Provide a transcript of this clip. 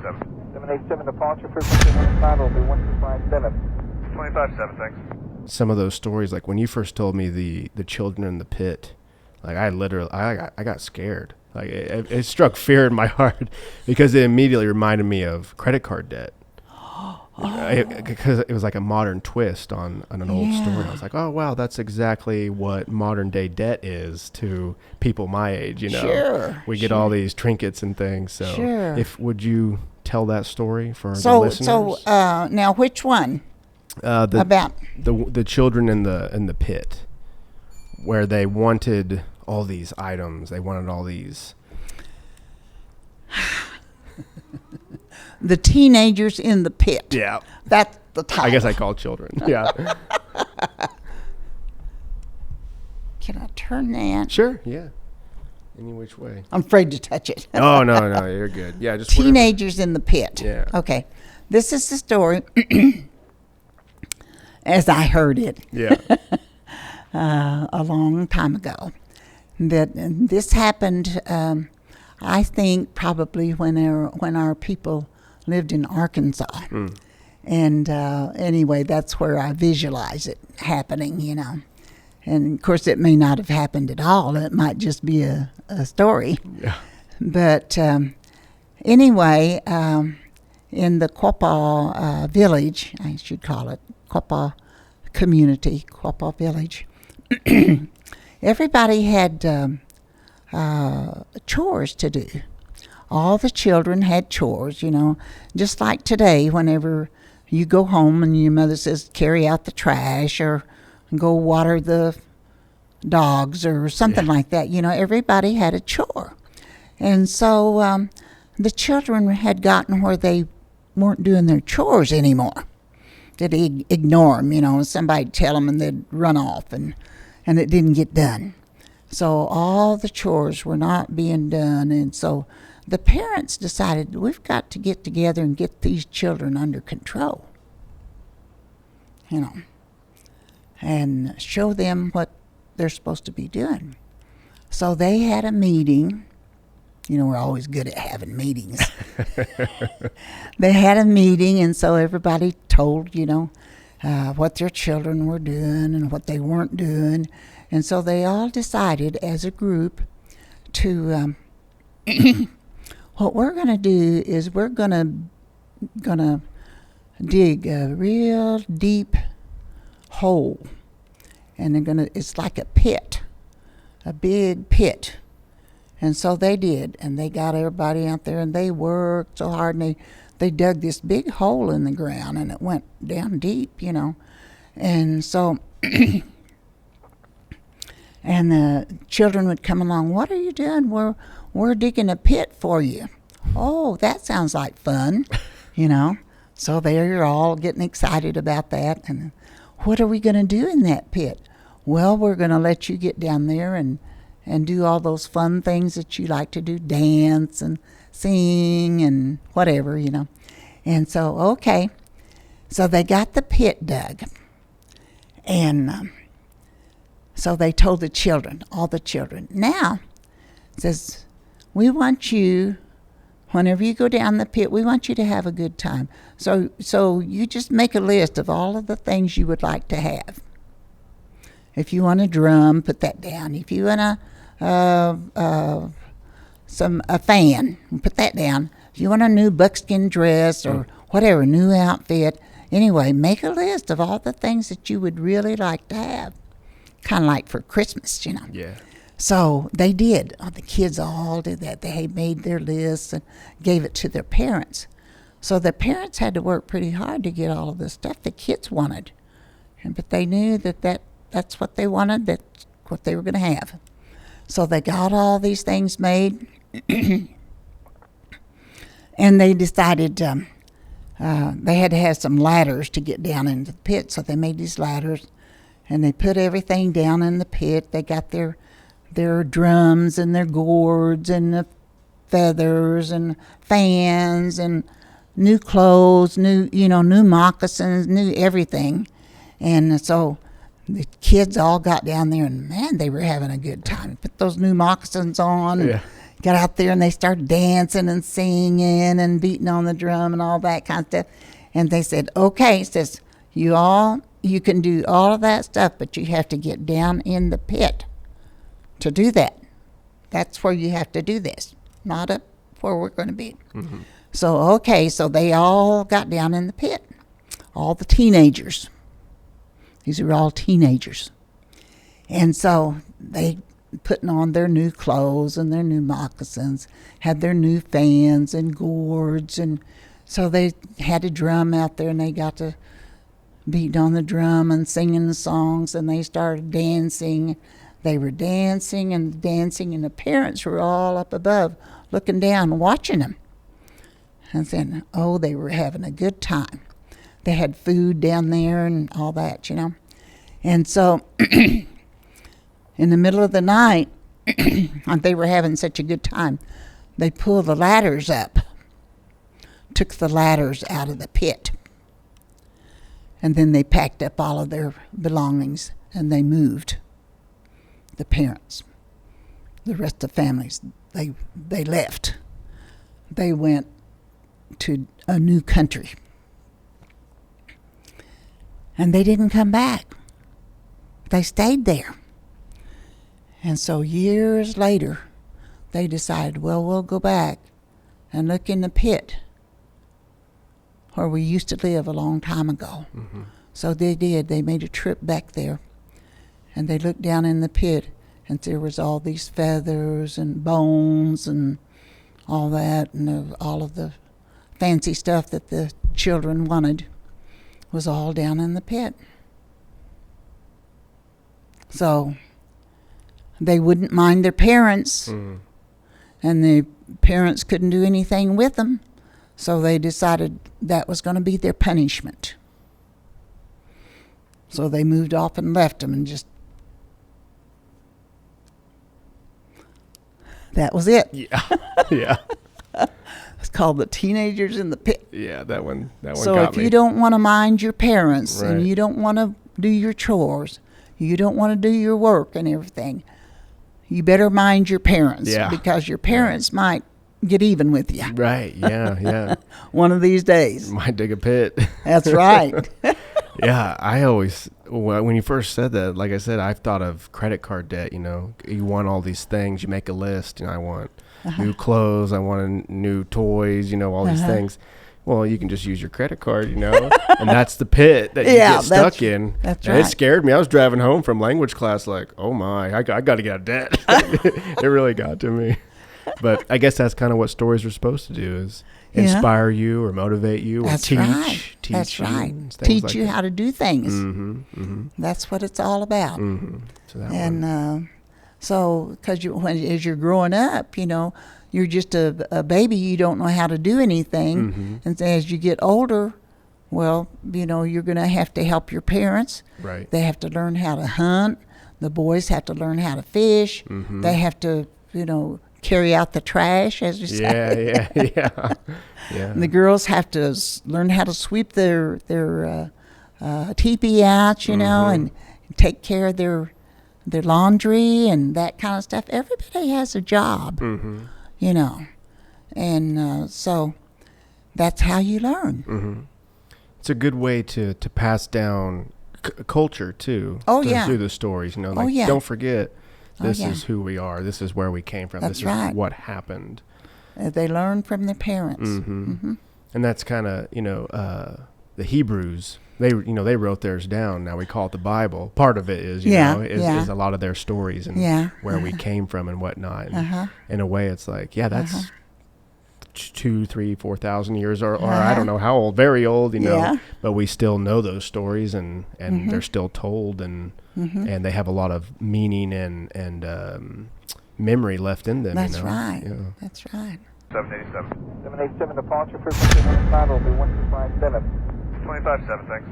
787. 787 departure frequency 15 will be 1257. 257, thanks. Some of those stories, like when you first told me the children in the pit, like I got scared. Like it struck fear in my heart because it immediately reminded me of credit card debt. Because it was like a modern twist on an old story. I was like, oh wow, that's exactly what modern day debt is to people my age. You know, Sure, we get all these trinkets and things. So, would you tell that story for the listeners? So now which one? About the children in the pit, where they wanted all these items. They wanted all these. The teenagers in the pit. Yeah. That's the title. I guess I call children. Yeah. Can I turn that? Sure. Yeah. Any which way. I'm afraid to touch it. Oh, no, you're good. Yeah, just teenagers in the pit. Yeah. Okay. This is the story as I heard it. Yeah. A long time ago. That this happened, I think, probably when our people lived in Arkansas. And anyway, that's where I visualize it happening, you know. And, of course, it may not have happened at all. It might just be a story. Yeah. But anyway, in the Quapaw village, I should call it, Quapaw community, Quapaw village, everybody had chores to do. All the children had chores, you know, just like today, whenever you go home and your mother says, carry out the trash or go water the dogs or something like that. You know, everybody had a chore. And so the children had gotten where they weren't doing their chores anymore. They'd ignore them, you know, somebody'd tell them and they'd run off and it didn't get done. So all the chores were not being done. And so the parents decided, we've got to get together and get these children under control, you know, and show them what they're supposed to be doing. So they had a meeting. You know, we're always good at having meetings. They had a meeting, and so everybody told, you know, what their children were doing and what they weren't doing. And so they all decided as a group to, what we're going to do is we're going to dig a real deep hole. And it's like a pit, a big pit. And so they did, and they got everybody out there, and they worked so hard, and they dug this big hole in the ground, and it went down deep, you know. And so, and the children would come along, what are you doing? We're digging a pit for you. Oh, that sounds like fun, you know. So they're all getting excited about that, and what are we going to do in that pit? Well, we're going to let you get down there and do all those fun things that you like to do, dance and sing and whatever, you know. And so, okay. So they got the pit dug. And so they told the children, all the children, now, says, we want you, whenever you go down the pit, we want you to have a good time. So you just make a list of all of the things you would like to have. If you want a drum, put that down. If you want a fan, put that down. If you want a new buckskin dress or whatever, new outfit, anyway, make a list of all the things that you would really like to have. Kind of like for Christmas, you know. Yeah. So they did. The kids all did that. They made their lists and gave it to their parents. So the parents had to work pretty hard to get all of the stuff the kids wanted. But they knew that's what they wanted, that's what they were going to have. So they got all these things made, and they decided they had to have some ladders to get down into the pit. So they made these ladders, and they put everything down in the pit. They got their drums and their gourds and the feathers and fans and new clothes, new moccasins, new everything. And so the kids all got down there, and man, they were having a good time. Put those new moccasins on. Yeah. got out there and they started dancing and singing and beating on the drum and all that kind of stuff. And they said, okay, says, you can do all of that stuff, but you have to get down in the pit to do that. That's where you have to do this, not up where we're going to be. Mm-hmm. So, okay, so they all got down in the pit, all the teenagers. These are all teenagers. And so they putting on their new clothes and their new moccasins, had their new fans and gourds, and so they had a drum out there and they got to beat on the drum and singing the songs, and they started dancing. They were dancing and dancing, and the parents were all up above looking down, watching them. And saying, oh, they were having a good time. They had food down there and all that, you know. And so in the middle of the night, they were having such a good time, they pulled the ladders up, took the ladders out of the pit. And then they packed up all of their belongings and they moved. The parents, the rest of the families, they left. They went to a new country. And they didn't come back. They stayed there. And so years later, they decided, well, we'll go back and look in the pit where we used to live a long time ago. Mm-hmm. So they did. They made a trip back there. And they looked down in the pit, and there was all these feathers and bones and all that, and all of the fancy stuff that the children wanted was all down in the pit. So they wouldn't mind their parents, and the parents couldn't do anything with them, so they decided that was going to be their punishment. So they moved off and left them, and just that was it. Yeah. Yeah. It's called The Teenagers in the Pit. Yeah, that one So got if me. you don't want to mind your parents, Right. and you don't want to do your chores, you don't want to do your work and everything, you better mind your parents. Yeah. Because your parents might get even with you Right, yeah, yeah. one of these days. Might dig a pit. That's right. Yeah, I always, when you first said that, like I said, I've thought of credit card debt, you know. You want all these things, you make a list, and I want new clothes, I want new toys, you know, all these things. Well, you can just use your credit card, you know, and that's the pit that you get stuck in. That's and right. It scared me. I was driving home from language class like, oh my, I got to get out of debt. It really got to me. But I guess that's kind of what stories are supposed to do, is inspire you or motivate you or That's teach. right. Teach That's you, right. things Teach like you that. how to do things. Mm-hmm, mm-hmm, That's what it's all about. mm-hmm. So that one. And so, because as you're growing up, you know, you're just a baby. You don't know how to do anything. Mm-hmm. And as you get older, well, you know, you're going to have to help your parents. Right. They have to learn how to hunt. The boys have to learn how to fish. Mm-hmm. They have to, you know, carry out the trash, as you say. Yeah. Yeah. And the girls have to learn how to sweep their teepee out, you know, and take care of their laundry and that kind of stuff. Everybody has a job, Mm-hmm. you know, and so that's how you learn. Mm-hmm. It's a good way to pass down culture too. Oh, yeah. Through the stories, you know, Oh, like yeah. don't forget this yeah. is who we are. This is where we came from. That's this right. is what happened. They learn from their parents. Mm-hmm. And that's kind of, you know, the Hebrews. They wrote theirs down. Now we call it the Bible. Part of it is, you know, is a lot of their stories and where we came from and whatnot. And in a way, it's like, yeah, that's 2,000, 3,000, 4,000 years, or I don't know how old, very old, you know. But we still know those stories, and they're still told, and they have a lot of meaning and memory left in them. That's you know? right. Yeah. That's right. 787. 787 departure, frequency 95 will be 125 minutes. 25-7, thanks.